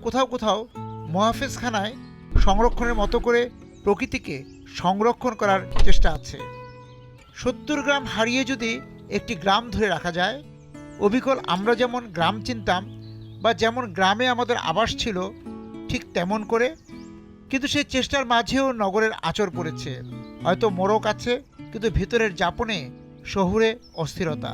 কোথাও কোথাও মুহাফেজখানায় সংরক্ষণের মতো করে প্রকৃতিকে সংরক্ষণ করার চেষ্টা আছে। ৭০ গ্রাম হারিয়ে যদি একটি গ্রাম ধরে রাখা যায়, অবিকল আমরা যেমন গ্রাম চিনতাম বা যেমন গ্রামে আমাদের আবাস ছিল ঠিক তেমন করে, কিন্তু সেই চেষ্টার মাঝেও নগরের আঁচড় পড়েছে। হয়তো মোড়ক আছে, কিন্তু ভিতরের যাপনে শহুরে অস্থিরতা।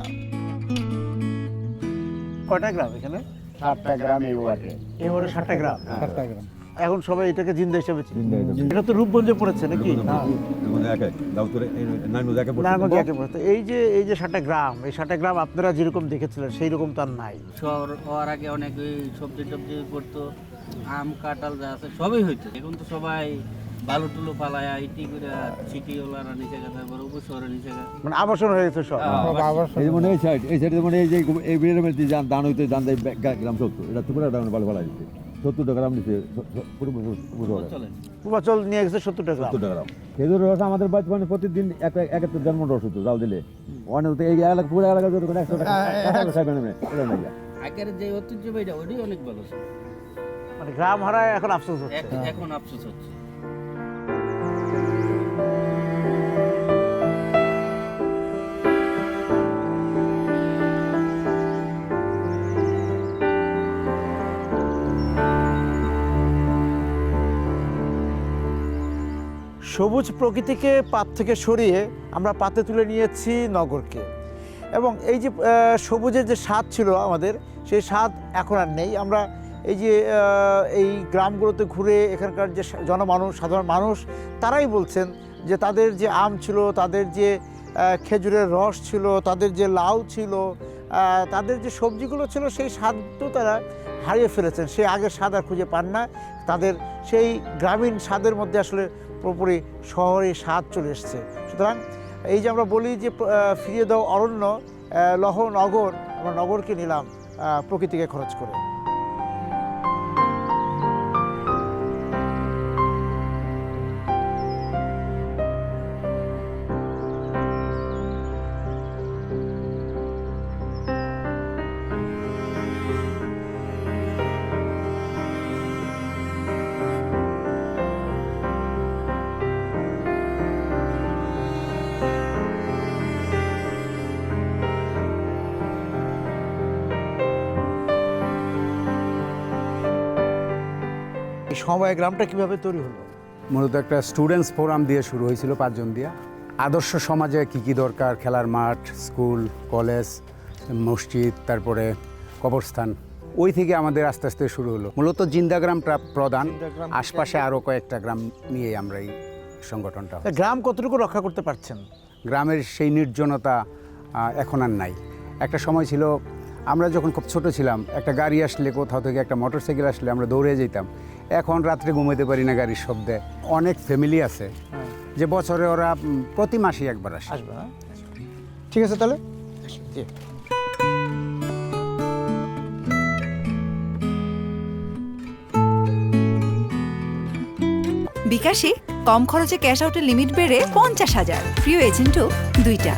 কয়টা গ্রাম এখানে? 7টা গ্রাম এই ওয়ার্ডে। এই ওয়ার্ডে 7টা গ্রাম। 7টা গ্রাম। এখন সবাই এটাকে জিন্দা হিসেবে চিনে। জিন্দা হিসেবে। এটা তো রূপগঞ্জে পড়েছে নাকি? নারায়ণগঞ্জে একে পড়েছে। এই যে 7টা গ্রাম, এই 7টা গ্রাম আপনারা যেরকম দেখেছিলেন সেই রকম তো আর নাই। শহর হওয়ার আগে অনেক ওই সবজি টবজি করতো, আম কাঁঠাল যা আছে সবই হইতো। এখন তো সবাই বালু টুলু পালায় ইটি করে সিটিওয়ালারা নিচে গেছে, আবার উপশহরে নিচে গেছে, মানে আবাসন হয়ে গেছে সব। এই যে মনে হয় এই সাইডে মনে এই যে এই বিলের মধ্যে ধান হইতে ধান দেয় গ্রাম 70, এটা তো পুরো ভালো ভালো হয়েছে। 70টা গ্রাম নিচে চলে। পূর্বাচল নিয়ে গেছে 70টা গ্রাম। 70টা গ্রাম। খেজুর রস আমাদের বাড়িতে প্রতিদিন একটা জন্ম রস হতো জাল দিলে। অনেক এই এলাকা পুরো এলাকা যত 100 টাকা আগের যে ঐতিহ্যবাহীটা ওইটাই অনেক ভালো ছিল। মানে গ্রাম হারায় এখন আফসোস হচ্ছে। এখন আফসোস হচ্ছে। সবুজ প্রকৃতিকে পাত থেকে সরিয়ে আমরা পাতে তুলে নিয়েছি নগরকে, এবং এই যে সবুজের যে স্বাদ ছিল আমাদের, সেই স্বাদ এখন আর নেই। আমরা এই যে এই গ্রামগুলোতে ঘুরে এখানকার যে জনমানুষ, সাধারণ মানুষ, তারাই বলছেন যে তাদের যে আম ছিল, তাদের যে খেজুরের রস ছিল, তাদের যে লাউ ছিল, তাদের যে সবজিগুলো ছিল, সেই স্বাদ তো তারা হারিয়ে ফেলেছেন। সেই আগের স্বাদ আর খুঁজে পান না। তাদের সেই গ্রামীণ স্বাদের মধ্যে আসলে পুরোপুরি শহরে স্বাদ চলে এসছে। সুতরাং এই যে আমরা বলি যে ফিরিয়ে দাও অরণ্য, লহ নগর, আমরা নগরকে নিলাম প্রকৃতিকে খরচ করে। এই সমবায় গ্রামটা কিভাবে তৈরি হলো? মূলত একটা স্টুডেন্টস ফোরাম দিয়ে শুরু হয়েছিল, 5 জন দিয়ে। আদর্শ সমাজে কি কি দরকার, খেলার মাঠ, স্কুল, কলেজ, মসজিদ, তারপরে কবরস্থান, ওই থেকে আমাদের আস্তে আস্তে শুরু হলো। মূলত জিন্দা গ্রামটা প্রধান, আশপাশে আরও কয়েকটা গ্রাম নিয়ে আমরা এই সংগঠনটা। গ্রাম কতটুকু রক্ষা করতে পারছেন? গ্রামের সেই নির্জনতা এখন আর নাই। একটা সময় ছিল, আমরা যখন খুব ছোট ছিলাম, একটা গাড়ি আসলে, কোথাও থেকে একটা মোটরসাইকেল আসলে আমরা দৌড়ে যেতাম। এখন রাত্রে ঘুমাতে পারি না গাড়ির শব্দে। অনেক ফ্যামিলি আছে যে বছরে ওরা প্রতি মাসেই একবার আসে। আসবে না? ঠিক আছে তাহলে। জি। বিকাশে কম খরচে ক্যাশ আউটের লিমিট বেড়ে 50,000, প্রিয় এজেন্টও 2টা।